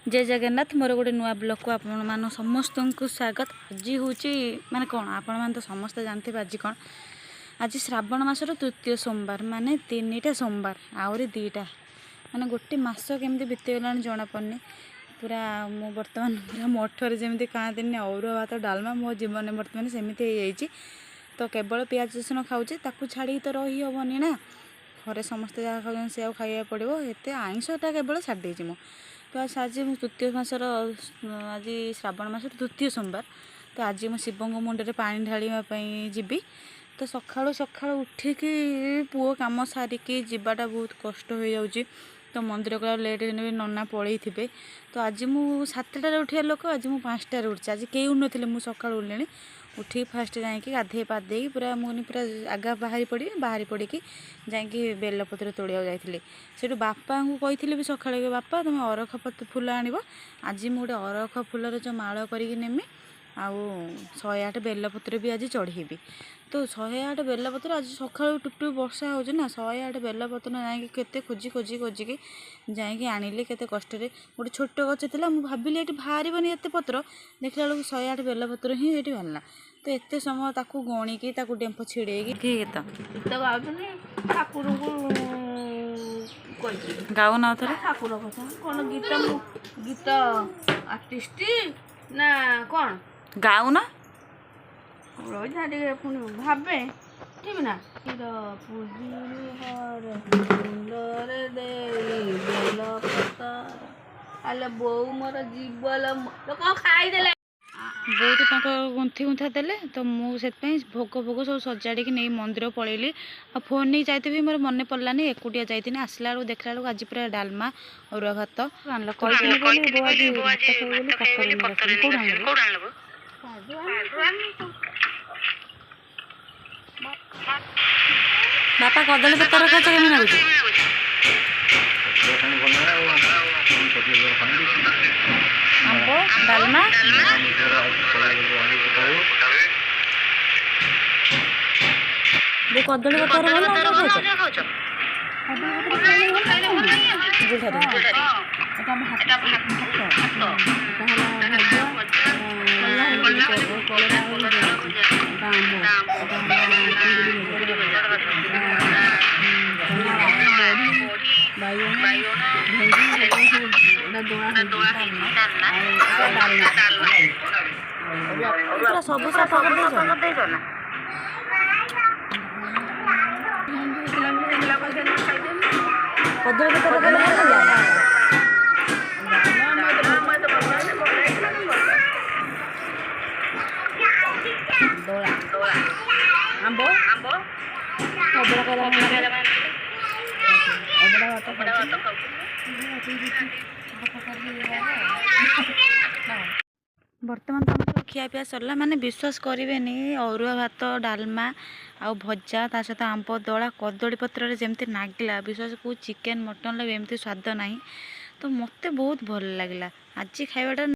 जय जगन्नाथ मोर गोटे नुआ ब्लॉग को आपण मान समस्त को स्वागत। आज हूँ माने कौन आपण मैंने तो समस्त जानते आज कौन आज श्रावण मासर तृतीय सोमवार माने 3टा सोमवार आहरी 2टा माने गोटे मस केमती बीतीगला जना पड़नी पूरा मु बर्तमान पूरा मठर जमी कहते अरुआ भात डालमा मो जीवन बर्तमान सेमती हो तो केवल पियाज रसुण खाऊे ताकू छाड़ी तो रही हेनी ना घरे समस्ते जहाँ खाऊँ सी खाया पड़ो एत आईंषटा केवल छाड़ी मु तो आज मु तृतीय मासर आज श्रावण मास तृतीय सोमवार तो आज मु शिव मुंडे पानी ढाड़ा जीवी तो सकाळु सकाळु उठिकी पुओ कम सारिकी जीवाटा बहुत कष्ट हो जाऊँगी तो मंदिर को लेट नना पलि थे तो आज मु 7टार उठा लोक आज मु 5टार उठी आज कई उठे मुझे सका उठे उठी फास्ट जाकि गाधे पाधे पूरा मुझे पूरा आगा बाहरी पड़ी जाकि बेलपत्र तोड़िया जाइए से बापा को कही भी सका बापा तुम अरख फूल आण आज मुझे अरख फूलर जो माल करमी आउ 108 बेलपत्र भी आज चढ़ेबी तो 108 बेलपत्र आज सका टुपटुप वर्षा हो 108 बेलपत्र जाके खोजी खोजी खोजिकी जाकि आनिली केते कष्ट गोटे छोट गच था मुझे भाविली ये बाहरनी एत पत्र देखला बेलू 108 बेलपत्र ही ये बाहरला तो एत समय ताकू गणिकी डेम्फ छिड़े गीत ठाकुर गाँव ना थे ठाकुर कथा कौन गीत गीत आर्टिस्ट ना कौन गाँव ना पुणी भावे ठीक ना बो मोर जीवल लोक खाईदे बहुत गुंथी गुंथा देले तो मुझे भोग भोग सब सजाड़ी नहीं मंदिर पलैली आ फोन नहीं जाते भी मोर मन पड़लानी एकुटिया जाती आसला बेलू देखला बेलू आज पूरा डालमा अरुआ भात बापा कदली पत्र खाच केमी लगुच आंब डालमा कदली पत्र सब कदली बर्तमान तुम सब खियापिया सरला माने विश्वास करेनि अरुआ भात डालमा आ भजा ता सहित आंब दला कदली पत्र जमती नागिला विश्वास को चिकेन मटन एमती स्वाद ना तो मत बहुत भल लगे आज खाइबाटा।